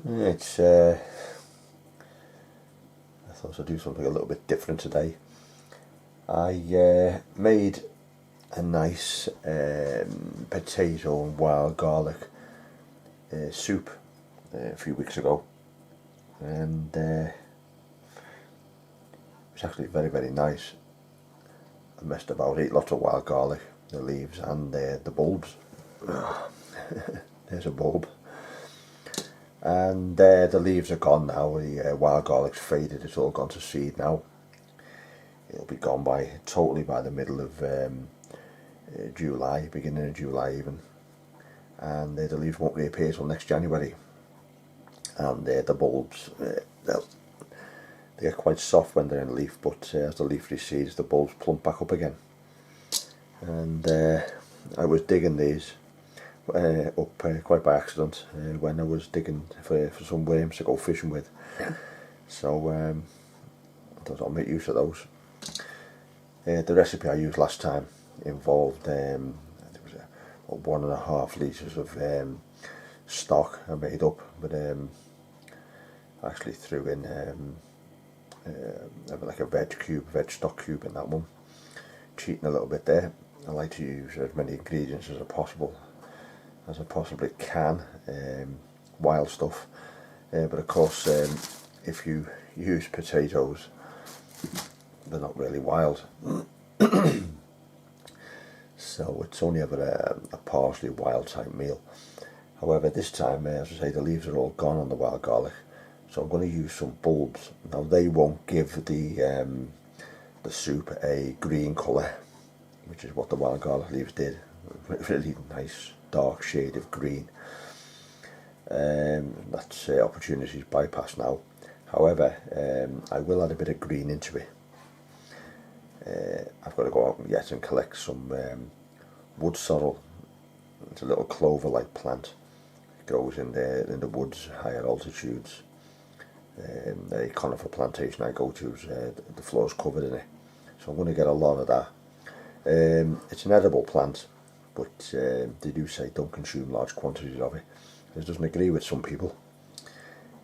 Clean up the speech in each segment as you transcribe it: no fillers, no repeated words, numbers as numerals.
It's I thought I'd do something a little bit different today. I made a nice potato and wild garlic soup a few weeks ago, and it was actually very nice. I messed about, ate lots of wild garlic, the leaves and the bulbs. There's a bulb. And the leaves are gone now, the wild garlic's faded, it's all gone to seed now. It'll be gone totally by the middle of July, beginning of July even. And the leaves won't reappear till next January. And the bulbs, they get quite soft when they're in leaf, but as the leaf recedes the bulbs plump back up again. And I was digging these up quite by accident when I was digging for some worms to go fishing with. So I thought I'll make use of those. The recipe I used last time involved it was 1.5 litres of stock I made up, but I actually threw in like a veg stock cube in that one. Cheating a little bit there. I like to use as many ingredients as I possibly can, wild stuff, but of course if you use potatoes they're not really wild, so it's only ever a partially wild type meal. However, this time, as I say, the leaves are all gone on the wild garlic, so I'm going to use some bulbs. Now they won't give the soup a green colour, which is what the wild garlic leaves did. Really nice dark shade of green. That's opportunities bypassed now. However, I will add a bit of green into it. I've got to go out yet and collect some wood sorrel. It's a little clover-like plant. It grows in the woods, higher altitudes. A conifer plantation I go to, the floor's covered in it, so I'm going to get a lot of that. It's an edible plant, but they do say don't consume large quantities of it. It doesn't agree with some people.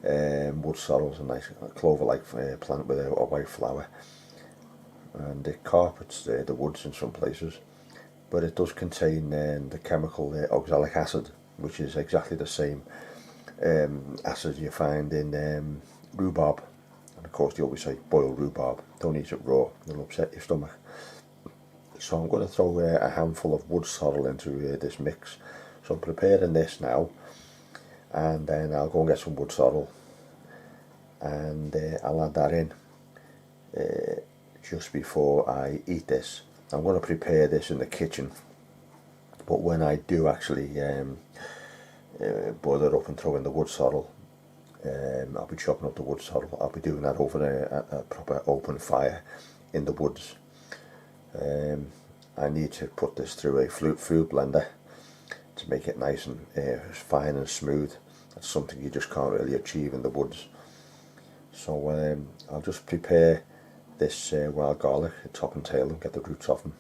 Wood sorrel is a nice clover-like plant with a white flower, and it carpets the woods in some places, but it does contain the chemical oxalic acid, which is exactly the same acid you find in rhubarb. And of course they always say boil rhubarb, don't eat it raw, it'll upset your stomach. So I'm going to throw a handful of wood sorrel into this mix. So I'm preparing this now, and then I'll go and get some wood sorrel, and I'll add that in just before I eat this. I'm going to prepare this in the kitchen, but when I do actually boil it up and throw in the wood sorrel, I'll be chopping up the wood sorrel. I'll be doing that over a proper open fire in the woods. I need to put this through a food blender to make it nice and fine and smooth. That's something you just can't really achieve in the woods. So I'll just prepare this wild garlic, top and tail, and get the roots off them,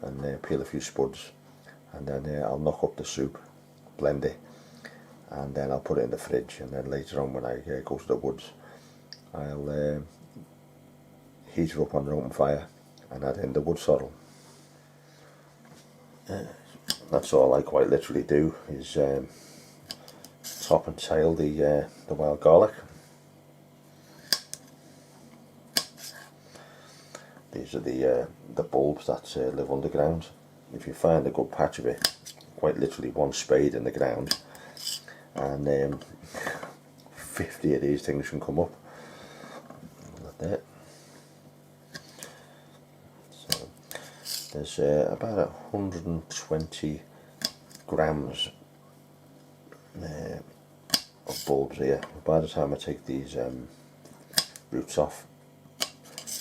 and peel a few spuds, and then I'll knock up the soup, blend it, and then I'll put it in the fridge. And then later on when I go to the woods, I'll heat it up on an open fire and add in the wood sorrel. That's all I quite literally do, is top and tail the wild garlic. These are the bulbs that live underground. If you find a good patch of it, quite literally one spade in the ground, and 50 of these things can come up. Like that. So there's about 120 grams of bulbs here. By the time I take these roots off,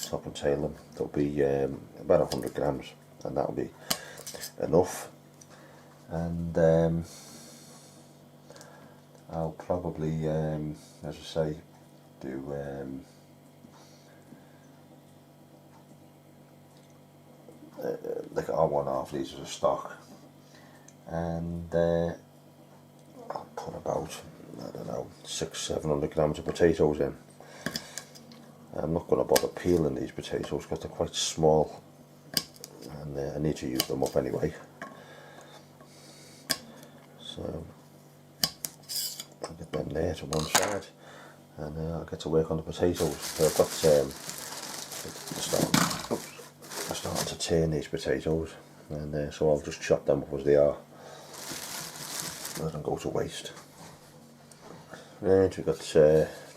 top and tail them, there'll be about 100 grams, and that'll be enough. And I'll probably, as I say, do like 1.5 litres of stock, and I'll put about I don't know, 600-700 grams of potatoes in. I'm not going to bother peeling these potatoes because they're quite small, and I need to use them up anyway. So I'll get them there to one side, and I'll get to work on the potatoes. So I've got I'm starting to turn these potatoes, and so I'll just chop them up as they are. Let them go to waste. Right, we've got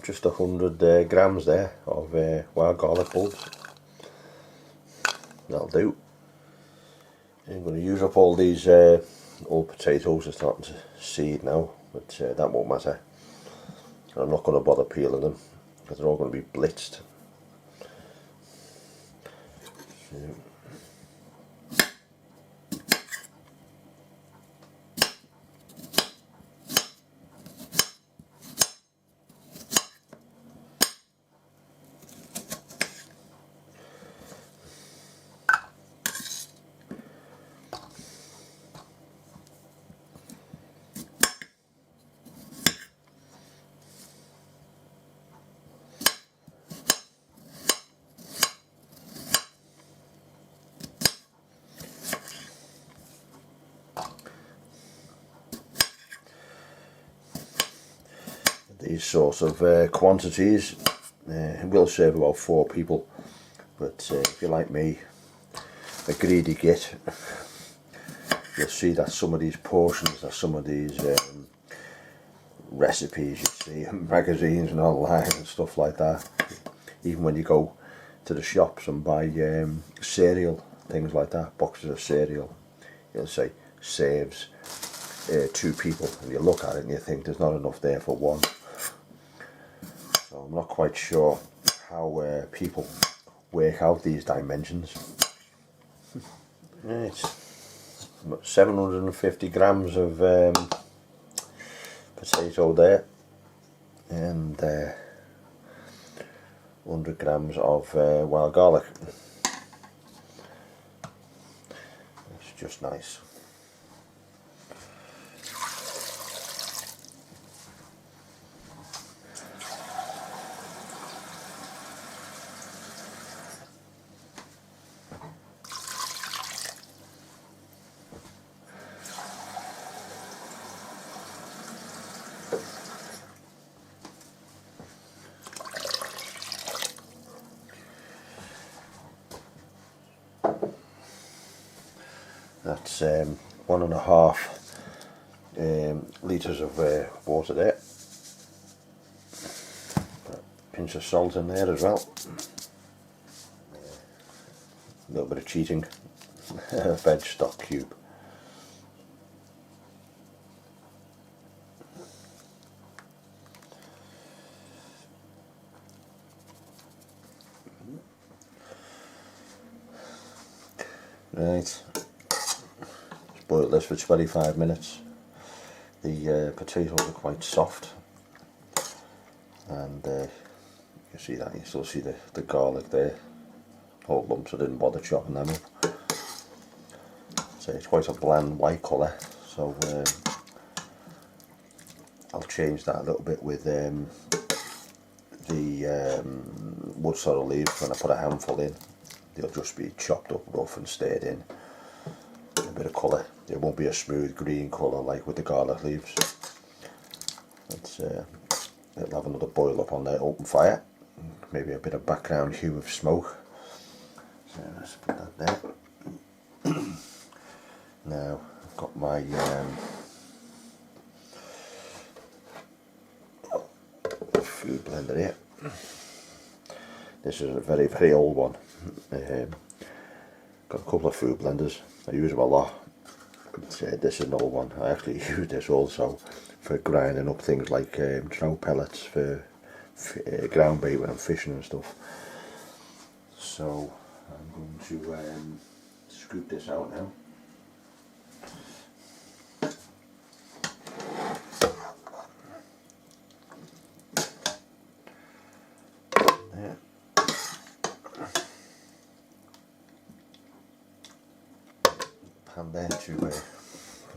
just 100 grams there of wild garlic bulbs. That'll do. I'm going to use up all these old potatoes. They're starting to seed now, but that won't matter. I'm not going to bother peeling them because they're all going to be blitzed. So, these sorts of quantities will serve about 4 people, but if you're like me, a greedy git, you'll see that some of these portions, that some of these recipes you see in magazines and online and stuff like that, even when you go to the shops and buy cereal, things like that, boxes of cereal, you'll say saves 2 people, and you look at it and you think there's not enough there for 1. So I'm not quite sure how people work out these dimensions. Right, 750 grams of potato there, and 100 grams of wild garlic. It's just nice. That's 1.5 litres of water there. A pinch of salt in there as well. A little bit of cheating. Veg stock cube. Right. Boil this for 25 minutes. The potatoes are quite soft, and you see that, you still see the garlic there, whole lumps. I didn't bother chopping them up. So it's quite a bland white colour, so I'll change that a little bit with the wood sorrel leaves. When I put a handful in, they'll just be chopped up rough and stirred in. A bit of colour. It won't be a smooth green colour like with the garlic leaves. It'll have another boil up on the open fire. Maybe a bit of background hue of smoke. So let's put that there. Now I've got my food blender here. This is a very, very old one. Got a couple of food blenders. I use them a lot. But, this is an old one. I actually use this also for grinding up things like trout pellets for ground bait when I'm fishing and stuff. So I'm going to scoop this out now. There. Pan there to put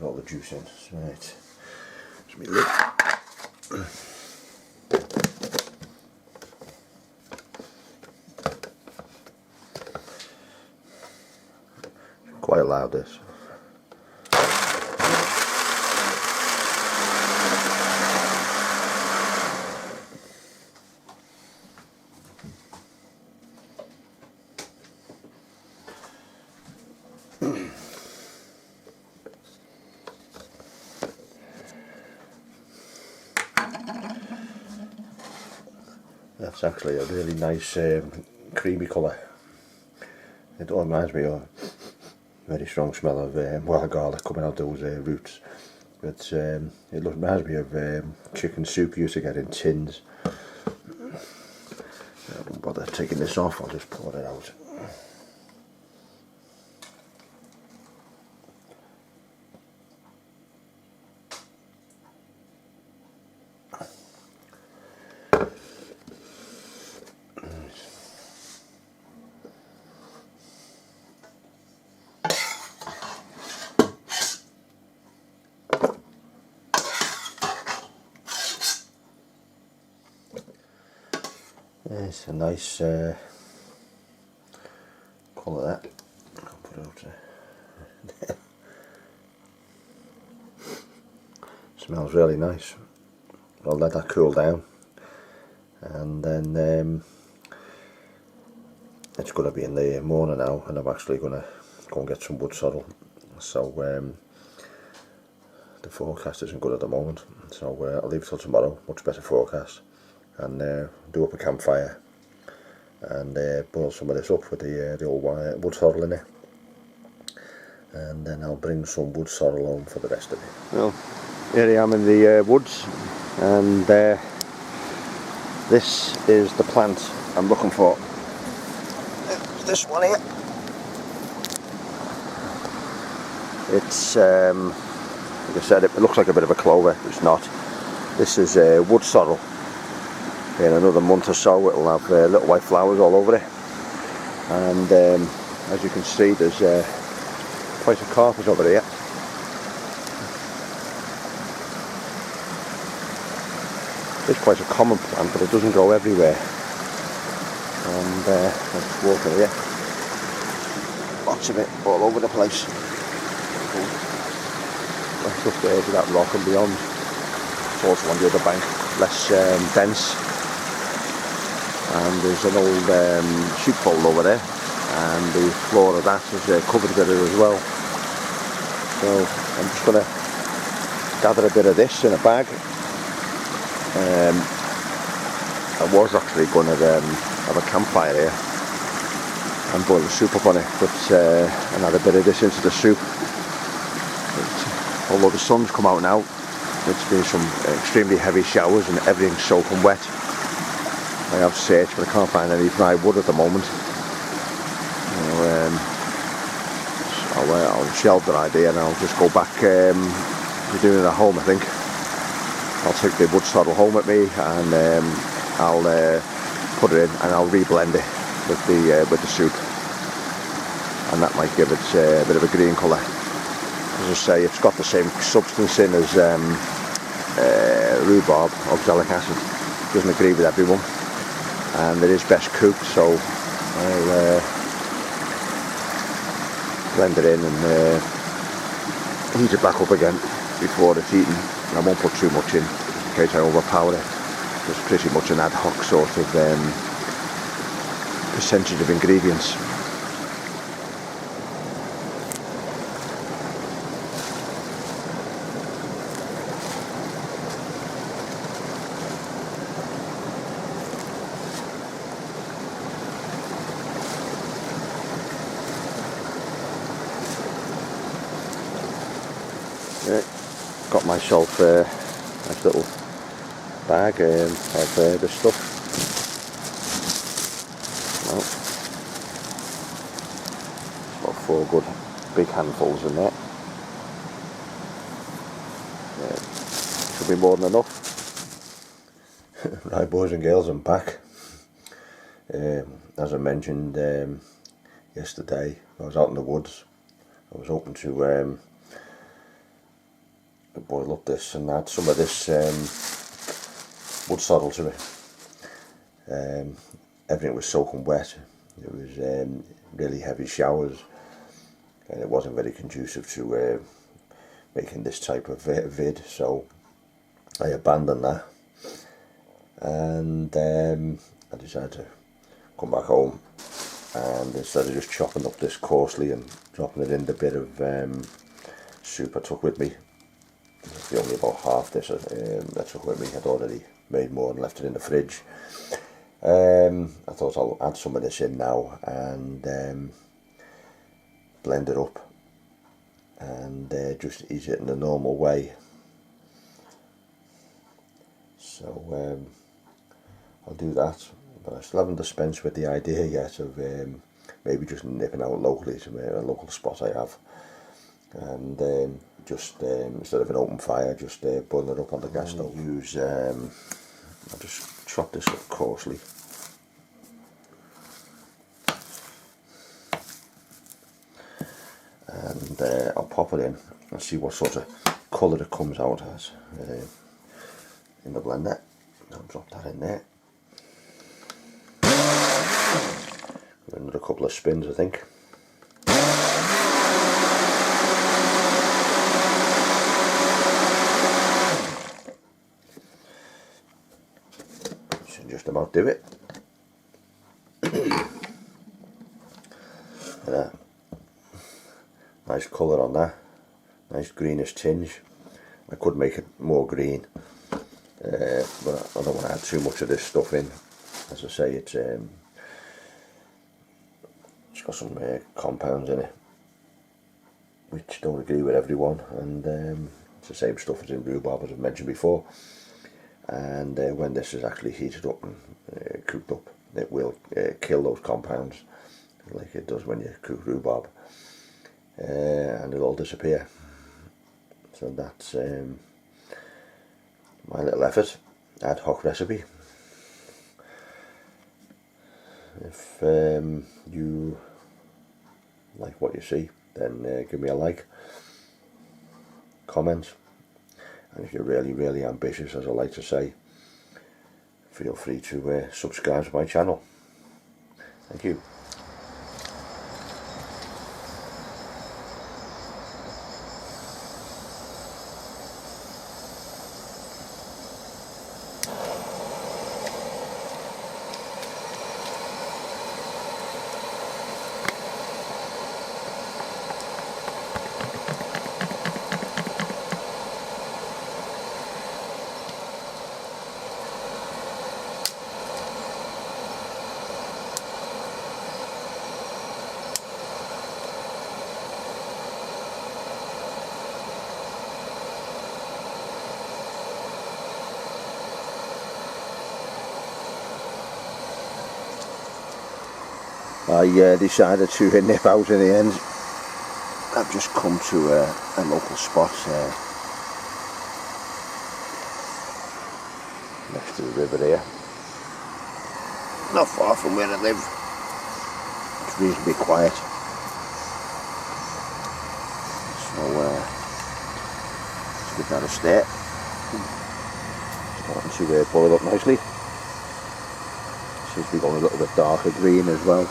all the juice in. Right. There's my lid. Quite loud this. That's actually a really nice creamy colour. It reminds me of a very strong smell of wild garlic coming out those roots. But it reminds me of chicken soup you used to get in tins. I won't bother taking this off, I'll just pour it out. It's a nice colour that. I'll put it out there. Smells really nice. I'll let that cool down, and then it's going to be in the morning now, and I'm actually going to go and get some wood sorrel. So the forecast isn't good at the moment, so I'll leave it till tomorrow. Much better forecast. And do up a campfire and boil some of this up with the old wood sorrel in it, and then I'll bring some wood sorrel home for the rest of it. Well, here I am in the woods, and this is the plant I'm looking for. This one here. It's like I said, it looks like a bit of a clover. It's not. This is wood sorrel. In another month or so it'll have little white flowers all over it, and as you can see there's quite a carpet over here. It's quite a common plant, but it doesn't grow everywhere, and let's walk in here. Lots of it all over the place. That's up there to that rock and beyond. It's also on the other bank, less dense. And there's an old sheepfold over there, and the floor of that is covered with it as well. So I'm just going to gather a bit of this in a bag. I was actually going to have a campfire here and boil the soup up on it, but and add a bit of this into the soup. But, although the sun's come out now, it's been some extremely heavy showers and everything's soaking wet. I have searched, but I can't find any dry wood at the moment. So, I'll shelve that idea, and I'll just go back to doing it at home. I think I'll take the wood sorrel home with me, and I'll put it in, and I'll reblend it with the soup, and that might give it a bit of a green colour. As I say, it's got the same substance in as rhubarb, oxalic acid. Doesn't agree with everyone, and it is best cooked, so I'll blend it in and heat it back up again before it's eaten. And I won't put too much in case I overpower it. It's pretty much an ad hoc sort of percentage of ingredients. Got myself a nice little bag of this stuff. Well, about 4 good big handfuls in there. Should be more than enough. Right, boys and girls, I'm back. As I mentioned yesterday, I was out in the woods. I was hoping to boil up this and add some of this wood sorrel to it. Everything was soaking wet. It was really heavy showers, and it wasn't very conducive to making this type of vid, so I abandoned that, and I decided to come back home, and instead of just chopping up this coarsely and dropping it in the bit of soup I took with me, only about half this I took with me. I'd already made more and left it in the fridge. I thought I'll add some of this in now and blend it up and just eat it in the normal way. So I'll do that, but I still haven't dispensed with the idea yet of maybe just nipping out locally to a local spot I have, and just instead of an open fire, just boil it up on the gas stove. I'll just chop this up coarsely. And I'll pop it in and see what sort of colour it comes out as in the blender. I'll drop that in there. Another couple of spins, I think. Should just about do it. Nice colour on that, nice greenish tinge. I could make it more green, but I don't want to add too much of this stuff in. As I say, it's got some compounds in it which don't agree with everyone, and it's the same stuff as in rhubarb, as I've mentioned before. And when this is actually heated up and cooked up, it will kill those compounds like it does when you cook rhubarb. And it'll all disappear. So that's my little effort, ad hoc recipe. If you like what you see, then give me a like, comment, and if you're really ambitious, as I like to say, feel free to subscribe to my channel. Thank you. I decided to nip out in the end. I've just come to a local spot next to the river here, not far from where I live. It's reasonably quiet, so let's give that a stare. Starting to boil up nicely. Seems to be going a little bit darker green as well.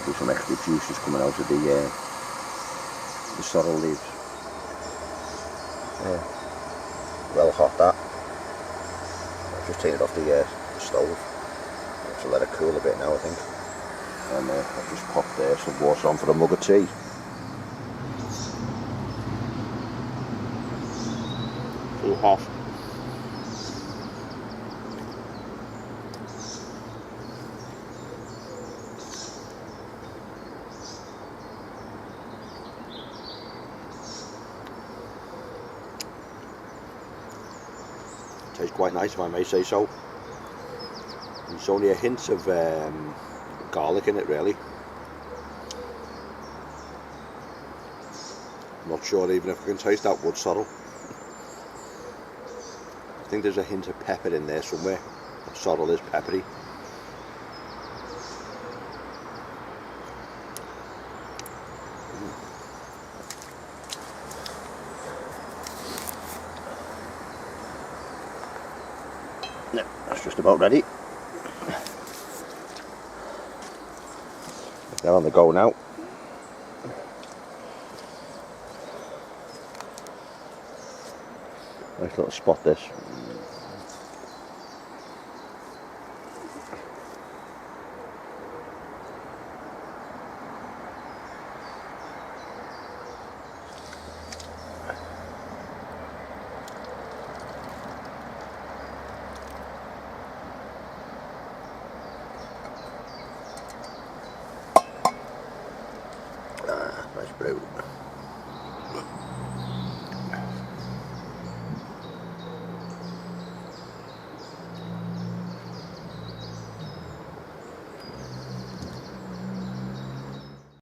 There's some extra juices coming out of the sorrel leaves. Yeah, well hot that. I've just taken it off the stove. I have to let it cool a bit now, I think. And I've just popped some water on for a mug of tea. Too hot. Tastes quite nice, if I may say so. There's only a hint of garlic in it, really. Not sure even if I can taste that wood sorrel. I think there's a hint of pepper in there somewhere. Sorrel is peppery. Yeah, that's just about ready. They're on the go now. Nice little spot this. Nice brew.